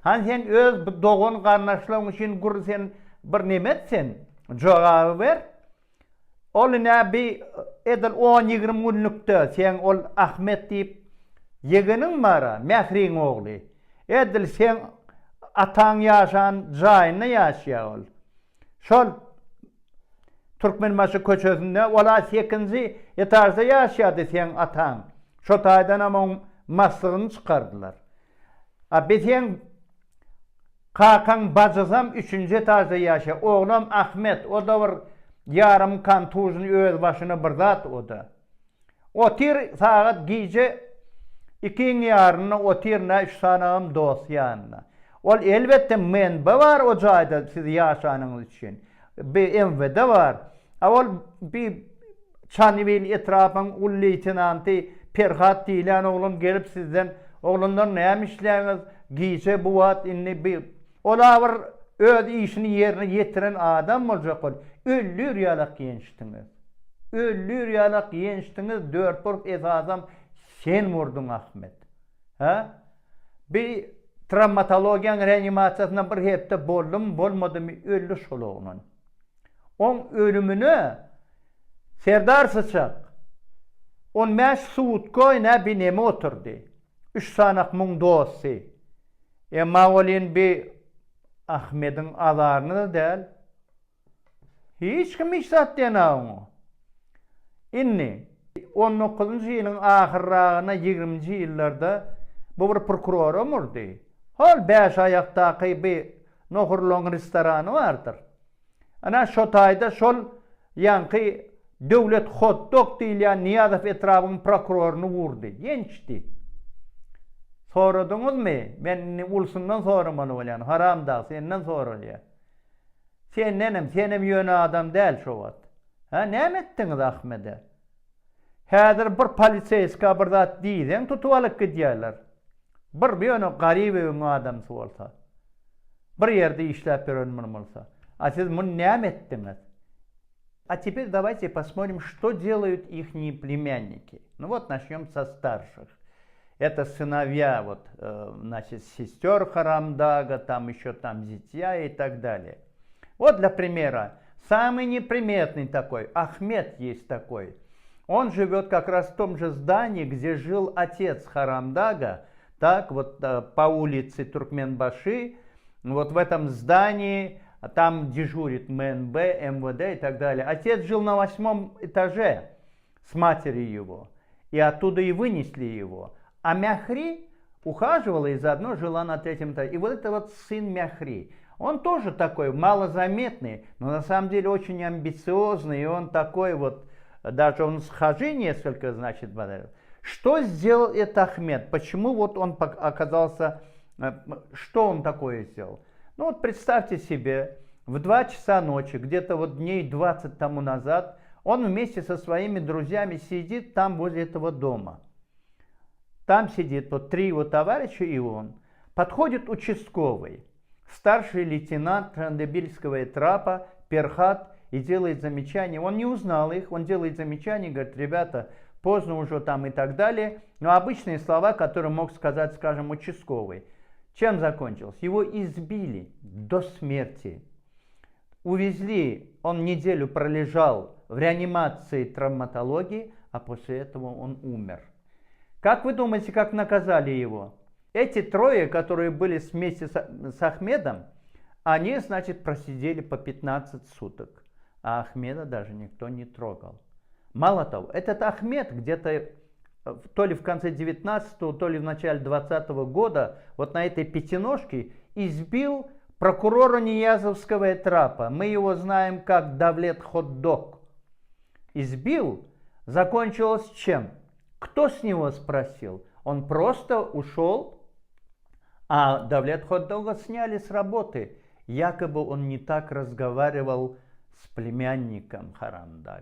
Han sen öz doğun karnaşlığın için gur sen bir nimetsen, cevabı ver. Ol ne bir edil 10-20 günlükte sen ol Ahmet deyip yegenin mara, mehrin oğlu. Edil sen atan yaşan cayını yaşaya ol. Şol Türkmenbaşı köçesinde ola 8. etajda yaşadı sen atan. Şu taydan ama maslığını çıkardılar. Sen kakan bacısam 3. etajda yaşa. Oğlum Ahmet, o da var yarım kan tuzunu öz başına bırdat o da. Otir saat gece 2'nin yarına otirna 3 sanağım dost yanına. Ol elbette menbe var o cayda siz yaşanınız için. Bir envede var. Ol bir Çanivil etrafın ul leytinantı Perhat diyen oğlum gelip sizden oğlundan neymişleriniz giyse bu vat inni bir ola var öz işini yerine getiren adam olacak ol. Öllür yalak gençtiniz. Öllür yalak gençtiniz 4 pork esasam sen vurdun Ahmet. Ha? Bir travmatologiyan reanimasyasından bir hepte boldum bolmadı mı öllü şoloğunun. On ölümünü Serdar Sıçak on meş suut koyna bir neme oturdu. 3 sanak mung dostu. Olin bir Ahmet'in azarını da değil. Hiç kim iş sattığına onu. İnni 19. yılın ahırrağına 20. yıllarda bu bir prokuror olurdu. Hol 5 ayaktaki bir nohurluğun restoranı vardır. Ana şu tayda şol yankı devlet hot dog diyen Niyazov etrafının prokurorunu vurdu. Gençti. Soradınız mı? Ben ulsundan soramanu olan. Haram da senden soruluyor. Senem yönü adam değil şu vat. Ha ne ettiniz Ahmet'e? Hadir bir poliseyska birdat deyden tutuvalık gidiyorlar. Bir yönü garibi adam olsa. Bir yerde işlep öğrenmem olsa. А siz bunu ne ettiniz? А теперь давайте посмотрим, что делают ихние племянники. Ну вот начнем со старших. Это сыновья вот, значит, сестер Харамдага, там еще там зятья и так далее. Вот для примера, самый неприметный такой, Ахмед есть такой. Он живет как раз в том же здании, где жил отец Харамдага, так вот по улице Туркменбаши, вот в этом здании. Там дежурит МНБ, МВД и так далее. Отец жил на 8 этаже с матерью его. И оттуда и вынесли его. А Мяхри ухаживала и заодно жила на 3 этаже. И вот это вот сын Мяхри. Он тоже такой малозаметный, но на самом деле очень амбициозный. И он такой вот, даже он с хажи несколько, значит, что сделал этот Ахмед? Почему вот он оказался, что он такое сделал? Ну вот представьте себе, в 2 часа ночи, где-то вот дней 20 тому назад, он вместе со своими друзьями сидит там возле этого дома. Там сидит вот 3 его товарища и он. Подходит участковый, старший лейтенант Трандебильского трапа Перхат и делает замечание. Он не узнал их, он делает замечание, говорит, ребята, поздно уже там и так далее. Но обычные слова, которые мог сказать, скажем, участковый. Чем закончилось? Его избили до смерти. Увезли, он неделю пролежал в реанимации травматологии, а после этого он умер. Как вы думаете, как наказали его? Эти 3, которые были вместе с Ахмедом, они, значит, просидели по 15 суток. А Ахмеда даже никто не трогал. Мало того, этот Ахмед где-то то ли в конце 19-го, то ли в начале 20-го года вот на этой пятиножке избил прокурора Ниязовского трапа. Мы его знаем как Давлет Хот-Дог. Избил, закончилось чем? Кто с него спросил? Он просто ушел, а Давлет Хот-Дога сняли с работы. Якобы он не так разговаривал с племянником Харамдага.